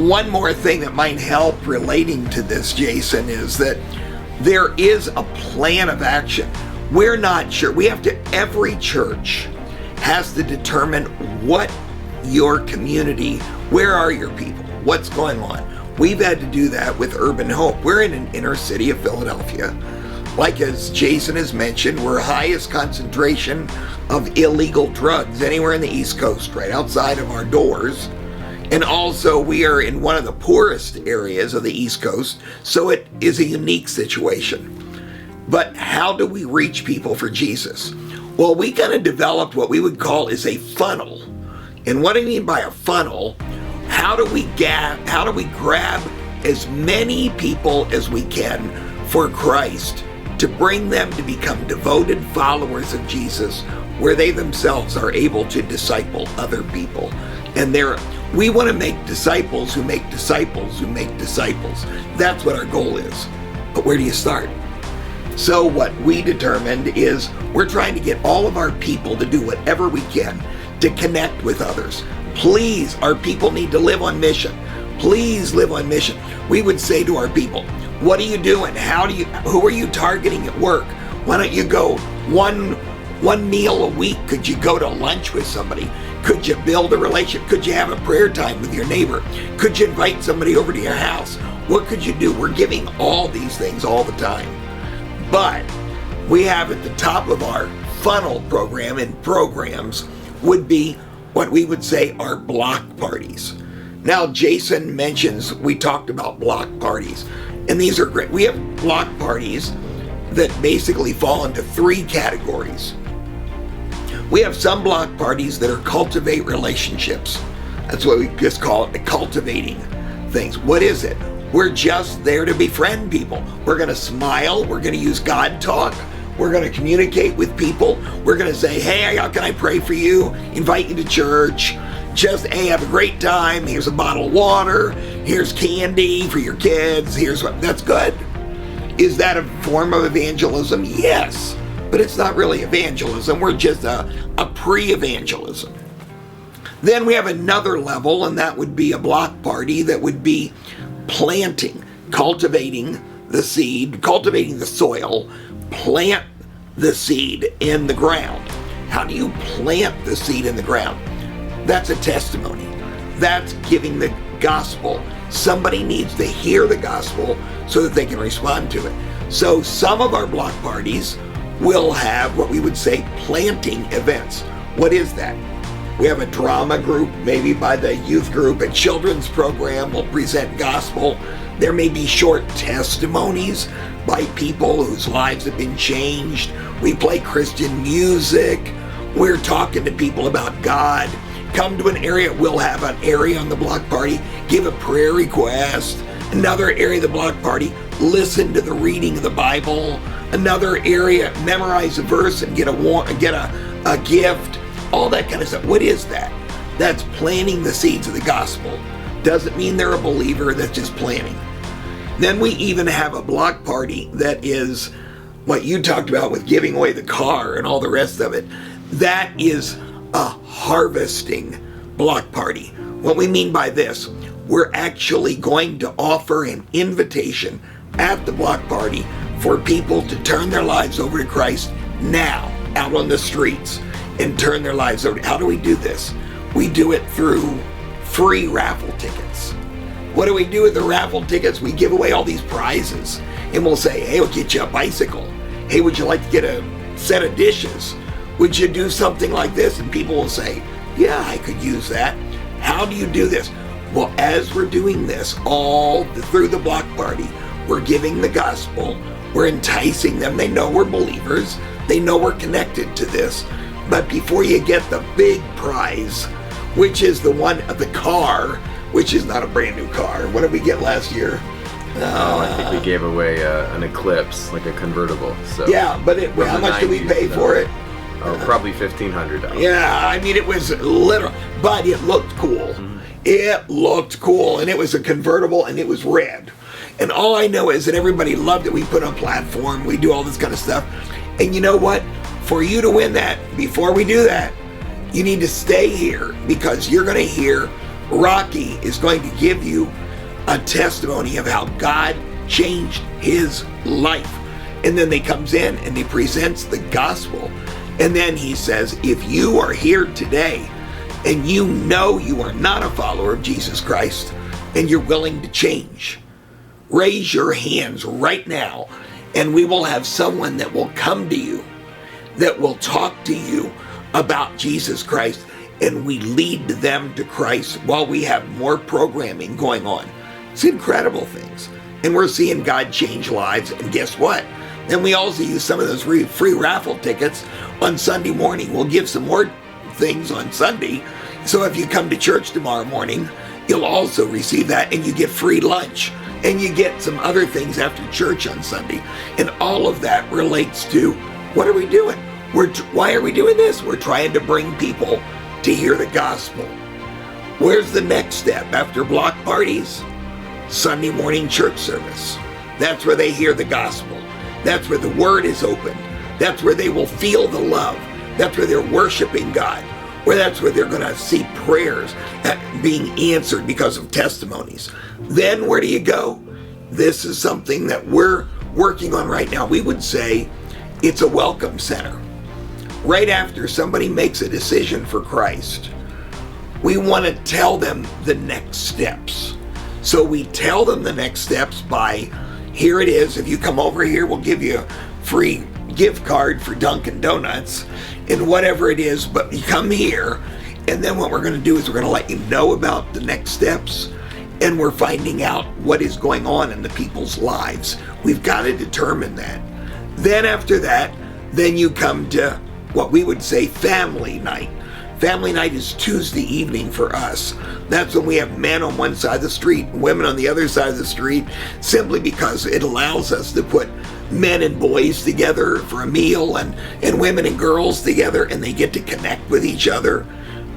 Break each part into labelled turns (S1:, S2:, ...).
S1: one more thing that might help relating to this, Jason, is that there is a plan of action. We're not sure. Every church has to determine what your community, where are your people, what's going on. We've had to do that with Urban Hope. We're in an inner city of Philadelphia. Like as Jason has mentioned, we're highest concentration of illegal drugs anywhere in the East Coast, right outside of our doors. And also we are in one of the poorest areas of the East Coast, so it is a unique situation. But how do we reach people for Jesus? Well, we kind of developed what we would call is a funnel. And what I mean by a funnel, how do we grab as many people as we can for Christ to bring them to become devoted followers of Jesus, where they themselves are able to disciple other people. And we want to make disciples who make disciples who make disciples. That's what our goal is. But where do you start? So what we determined is we're trying to get all of our people to do whatever we can to connect with others. Please, our people need to live on mission. Please live on mission. We would say to our people, what are you doing? Who are you targeting at work? Why don't you go one meal a week? Could you go to lunch with somebody? Could you build a relationship? Could you have a prayer time with your neighbor? Could you invite somebody over to your house? What could you do? We're giving all these things all the time. But we have at the top of our funnel program and programs would be what we would say are block parties. Now, Jason mentions, we talked about block parties, and these are great. We have block parties that basically fall into three categories. We have some block parties that are cultivate relationships. That's what we just call it, the cultivating things. What is it? We're just there to befriend people. We're going to smile. We're going to use God talk. We're going to communicate with people. We're going to say, hey, how can I pray for you? Invite you to church. Just, hey, have a great time. Here's a bottle of water. Here's candy for your kids. That's good. Is that a form of evangelism? Yes, but it's not really evangelism. We're just a pre-evangelism. Then we have another level, and that would be a block party that would be planting, cultivating the seed, cultivating the soil, plant the seed in the ground. How do you plant the seed in the ground? That's a testimony. That's giving the gospel. Somebody needs to hear the gospel so that they can respond to it. So some of our block parties will have what we would say planting events. What is that? We have a drama group, maybe by the youth group. A children's program will present gospel. There may be short testimonies by people whose lives have been changed. We play Christian music. We're talking to people about God. Come to an area, we'll have an area on the block party, give a prayer request. Another area of the block party, listen to the reading of the Bible. Another area, memorize a verse and get a gift. All that kind of stuff. What is that? That's planting the seeds of the gospel. Doesn't mean they're a believer, that's just planting. Then we even have a block party that is what you talked about with giving away the car and all the rest of it. That is a harvesting block party. What we mean by this, we're actually going to offer an invitation at the block party for people to turn their lives over to Christ now, out on the streets, and turn their lives over. How do we do this? We do it through free raffle tickets. What do we do with the raffle tickets? We give away all these prizes, and we'll say, hey, we'll get you a bicycle. Hey, would you like to get a set of dishes? Would you do something like this? And people will say, yeah, I could use that. How do you do this? Well, as we're doing this all through the block party, we're giving the gospel, we're enticing them. They know we're believers. They know we're connected to this. But before you get the big prize, which is the one of the car, which is not a brand new car. What did we get last year?
S2: I think we gave away an Eclipse, like a convertible. So
S1: yeah, but how much did we pay for it?
S2: Oh, probably $1,500.
S1: Yeah, I mean, it was literal, but it looked cool. Mm-hmm. It looked cool, and it was a convertible, and it was red. And all I know is that everybody loved it. We put on platform, we do all this kind of stuff. And you know what? For you to win that, before we do that, you need to stay here, because you're going to hear Rocky is going to give you a testimony of how God changed his life. And then they comes in and he presents the gospel. And then he says, if you are here today and you know you are not a follower of Jesus Christ and you're willing to change, raise your hands right now and we will have someone that will come to you, that will talk to you about Jesus Christ, and we lead them to Christ while we have more programming going on. It's incredible things. And we're seeing God change lives. And guess what? Then we also use some of those free raffle tickets on Sunday morning. We'll give some more things on Sunday. So if you come to church tomorrow morning, you'll also receive that, and you get free lunch. And you get some other things after church on Sunday. And all of that relates to, what are we doing? Why are we doing this? We're trying to bring people to hear the gospel. Where's the next step after block parties? Sunday morning church service. That's where they hear the gospel. That's where the word is opened. That's where they will feel the love. That's where they're worshiping God. Where that's where they're going to see prayers being answered because of testimonies. Then where do you go? This is something that we're working on right now. We would say it's a welcome center. Right after somebody makes a decision for Christ, we want to tell them the next steps. So we tell them the next steps by, here it is. If you come over here, we'll give you a free gift card for Dunkin' Donuts and whatever it is, but you come here, and then what we're going to do is we're going to let you know about the next steps, and we're finding out what is going on in the people's lives. We've got to determine that. Then after that, then you come to what we would say family night. Family night is Tuesday evening for us. That's when we have men on one side of the street and women on the other side of the street, simply because it allows us to put men and boys together for a meal and women and girls together, and they get to connect with each other.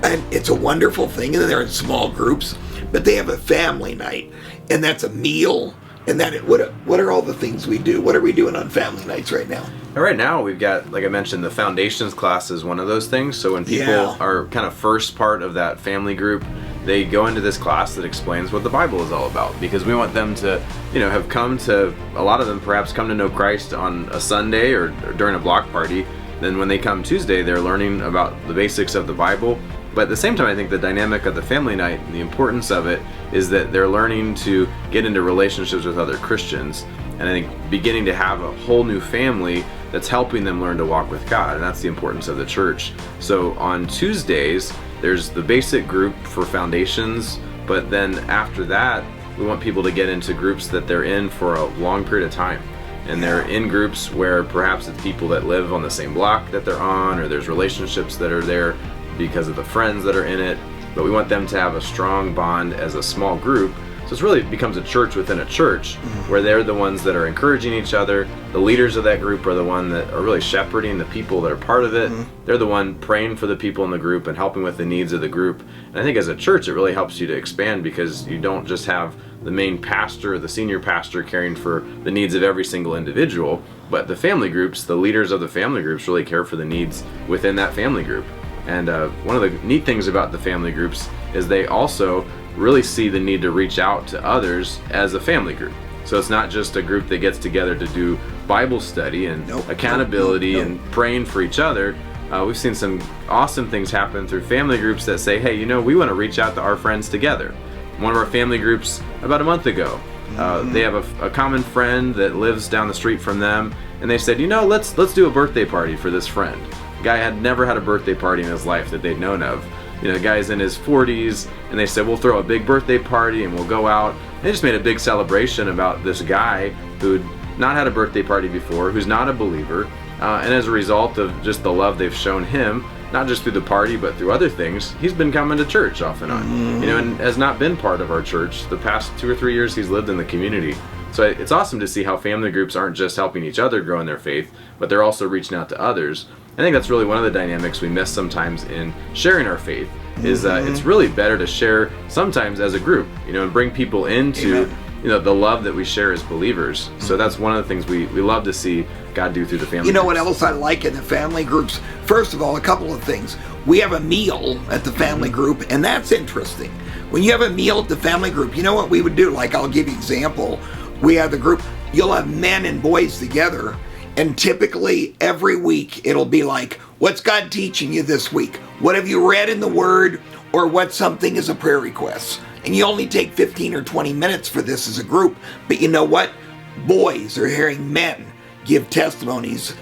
S1: And it's a wonderful thing. And then they're in small groups, but they have a family night, and that's a meal. And that what are all the things we do? What are we doing on family nights right now?
S2: Right now, we've got, like I mentioned, the foundations class is one of those things. So when people are kind of first part of that family group, they go into this class that explains what the Bible is all about, because we want them to, have come to, a lot of them perhaps come to know Christ on a Sunday or during a block party. Then when they come Tuesday, they're learning about the basics of the Bible. But at the same time, I think the dynamic of the family night and the importance of it is that they're learning to get into relationships with other Christians. And I think beginning to have a whole new family that's helping them learn to walk with God. And that's the importance of the church. So on Tuesdays, there's the basic group for foundations. But then after that, we want people to get into groups that they're in for a long period of time. And they're in groups where perhaps it's people that live on the same block that they're on, or there's relationships that are there because of the friends that are in it. But we want them to have a strong bond as a small group. So it's really becomes a church within a church, where they're the ones that are encouraging each other. The leaders of that group are the one that are really shepherding the people that are part of it. They're the one praying for the people in the group and helping with the needs of the group. And I think as a church, it really helps you to expand, because you don't just have the main pastor, the senior pastor, caring for the needs of every single individual, but the family groups, the leaders of the family groups really care for the needs within that family group. And one of the neat things about the family groups is they also really see the need to reach out to others as a family group. So it's not just a group that gets together to do Bible study and accountability and praying for each other. We've seen some awesome things happen through family groups that say, hey, we want to reach out to our friends together. One of our family groups about a month ago, they have a common friend that lives down the street from them, and they said, let's do a birthday party for this friend. The guy had never had a birthday party in his life that they'd known of. The guy's in his 40s, and they said, we'll throw a big birthday party and we'll go out. They just made a big celebration about this guy who'd not had a birthday party before, who's not a believer, and as a result of just the love they've shown him, not just through the party but through other things, he's been coming to church off and on, and has not been part of our church the past 2 or 3 years he's lived in the community. So it's awesome to see how family groups aren't just helping each other grow in their faith, but they're also reaching out to others. I think that's really one of the dynamics we miss sometimes in sharing our faith, is it's really better to share sometimes as a group, and bring people into the love that we share as believers. So that's one of the things we love to see God do through the family groups.
S1: What else I like in the family groups? First of all, a couple of things. We have a meal at the family group, and that's interesting. When you have a meal at the family group, you know what we would do? Like, I'll give you an example. We have the group, you'll have men and boys together, and typically every week it'll be like, what's God teaching you this week? What have you read in the Word? Or what something is a prayer request? And you only take 15 or 20 minutes for this as a group. But you know what? Boys are hearing men give testimonies.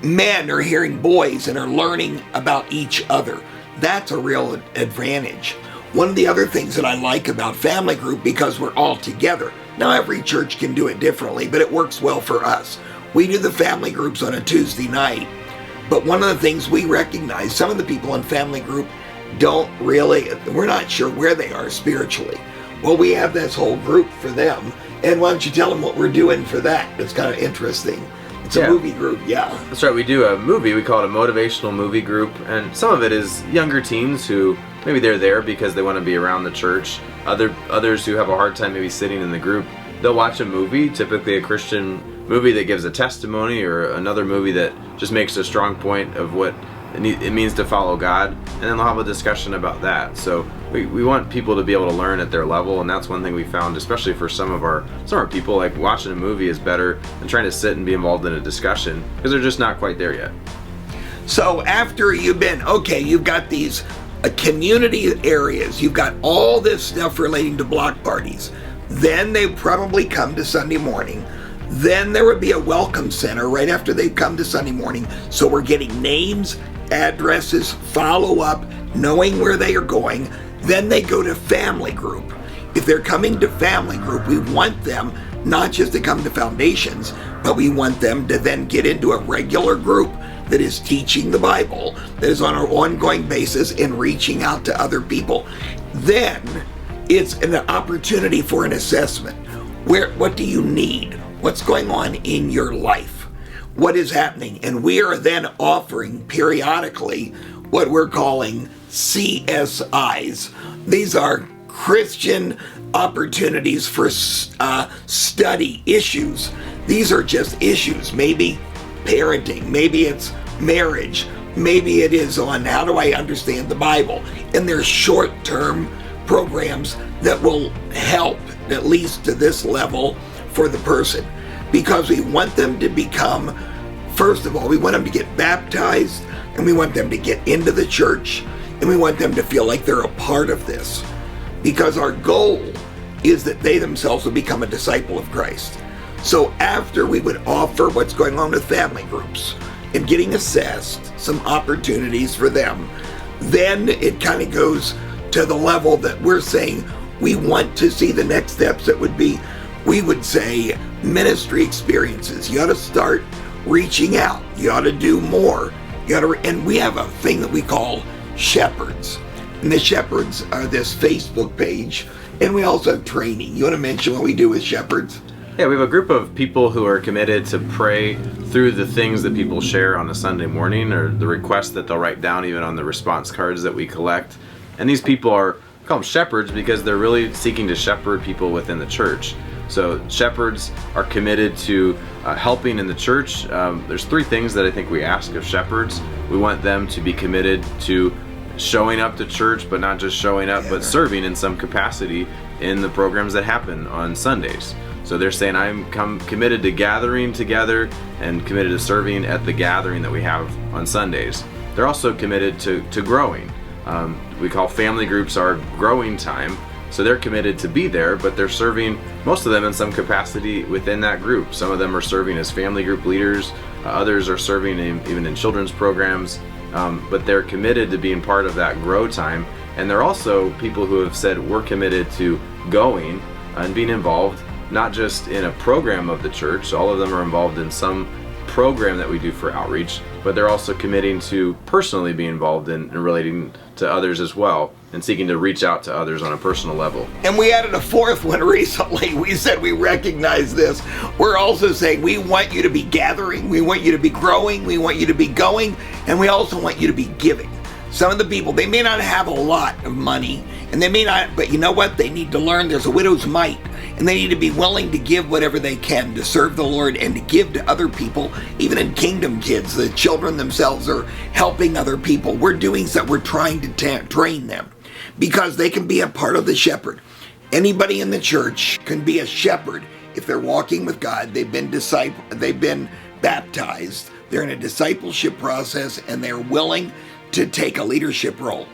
S1: Men are hearing boys and are learning about each other. That's a real advantage. One of the other things that I like about family group, because we're all together. Now every church can do it differently, but it works well for us. We do the family groups on a Tuesday night. But one of the things we recognize, some of the people in family group we're not sure where they are spiritually. Well, we have this whole group for them. And why don't you tell them what we're doing for that? It's kind of interesting. It's a movie group, yeah.
S2: That's right, we do a movie, we call it a motivational movie group, and some of it is younger teens who maybe they're there because they want to be around the church. Others who have a hard time maybe sitting in the group, they'll watch a movie, typically a Christian movie that gives a testimony, or another movie that just makes a strong point of what it means to follow God, and then they'll have a discussion about that. So we want people to be able to learn at their level, and that's one thing we found, especially for some of our people, like watching a movie is better than trying to sit and be involved in a discussion, because they're just not quite there yet.
S1: So after you've got these community areas, you've got all this stuff relating to block parties, then they probably come to Sunday morning. Then there would be a welcome center right after they come to Sunday morning. So we're getting names, addresses, follow up, knowing where they are going. Then they go to family group. If they're coming to family group, we want them not just to come to Foundations, but we want them to then get into a regular group that is teaching the Bible, that is on an ongoing basis and reaching out to other people. Then it's an opportunity for an assessment. What do you need? What's going on in your life? What is happening? And we are then offering periodically what we're calling CSIs. These are Christian opportunities for study issues. These are just issues. Maybe parenting, maybe it's marriage, maybe it is on how do I understand the Bible. And there's short-term programs that will help, at least to this level, for the person, because we want them to become, first of all, we want them to get baptized, and we want them to get into the church, and we want them to feel like they're a part of this, because our goal is that they themselves will become a disciple of Christ. So after we would offer what's going on with family groups and getting assessed, some opportunities for them, then it kind of goes to the level that we're saying we want to see the next steps that would be, we would say, ministry experiences. You ought to start reaching out. You ought to do more. And we have a thing that we call Shepherds. And the Shepherds are this Facebook page. And we also have training. You want to mention what we do with Shepherds?
S2: Yeah, we have a group of people who are committed to pray through the things that people share on a Sunday morning, or the requests that they'll write down even on the response cards that we collect. And these people we call them shepherds because they're really seeking to shepherd people within the church. So shepherds are committed to helping in the church. There's three things that I think we ask of shepherds. We want them to be committed to showing up to church, but not just showing up, but serving in some capacity in the programs that happen on Sundays. So they're saying, I'm committed to gathering together and committed to serving at the gathering that we have on Sundays. They're also committed to growing. We call family groups our growing time. So they're committed to be there, but they're serving, most of them in some capacity within that group. Some of them are serving as family group leaders. Others are serving even in children's programs. But they're committed to being part of that grow time. And they're also people who have said, we're committed to going and being involved, not just in a program of the church. All of them are involved in some program that we do for outreach, but they're also committing to personally be involved in relating to others as well, and seeking to reach out to others on a personal level.
S1: And we added a fourth one recently. We said we recognize this. We're also saying we want you to be gathering, we want you to be growing, we want you to be going, and we also want you to be giving. Some of the people, they may not have a lot of money, and they may not, but you know what? They need to learn there's a widow's mite, and they need to be willing to give whatever they can to serve the Lord and to give to other people. Even in Kingdom Kids, the children themselves are helping other people. We're doing so, we're trying to train them. because they can be a part of the shepherd. Anybody in the church can be a shepherd if they're walking with God. They've been baptized. They're in a discipleship process, and they're willing to take a leadership role.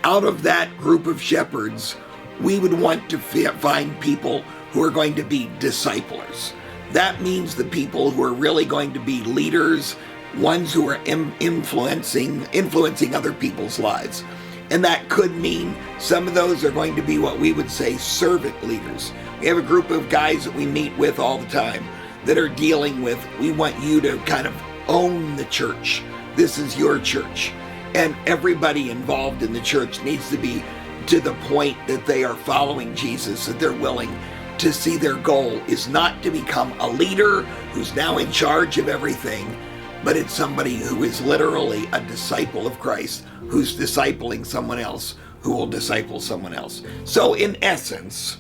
S1: Out of that group of shepherds, we would want to find people who are going to be disciplers. That means the people who are really going to be leaders, ones who are influencing other people's lives. And that could mean some of those are going to be what we would say servant leaders. We have a group of guys that we meet with all the time that are dealing with, we want you to kind of own the church. This is your church. And everybody involved in the church needs to be to the point that they are following Jesus, that they're willing to see their goal is not to become a leader who's now in charge of everything, but it's somebody who is literally a disciple of Christ, who's discipling someone else, who will disciple someone else. So in essence,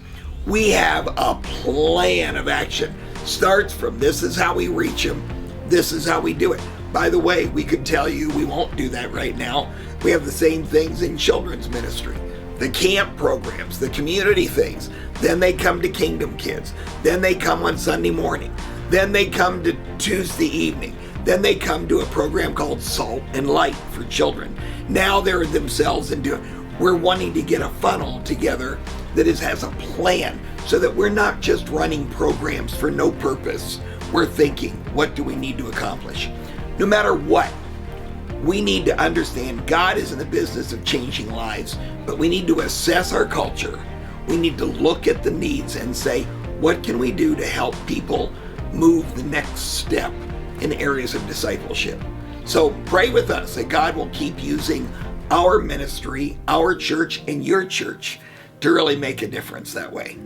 S1: we have a plan of action. Starts from this is how we reach them, this is how we do it. By the way, we could tell you we won't do that right now. We have the same things in children's ministry. The camp programs, the community things. Then they come to Kingdom Kids. Then they come on Sunday morning. Then they come to Tuesday evening. Then they come to a program called Salt and Light for children. Now they're themselves into it. We're wanting to get a funnel together that has a plan so that we're not just running programs for no purpose. We're thinking, what do we need to accomplish? No matter what, we need to understand God is in the business of changing lives, but we need to assess our culture. We need to look at the needs and say, what can we do to help people move the next step in areas of discipleship? So pray with us that God will keep using our ministry, our church, and your church to really make a difference that way.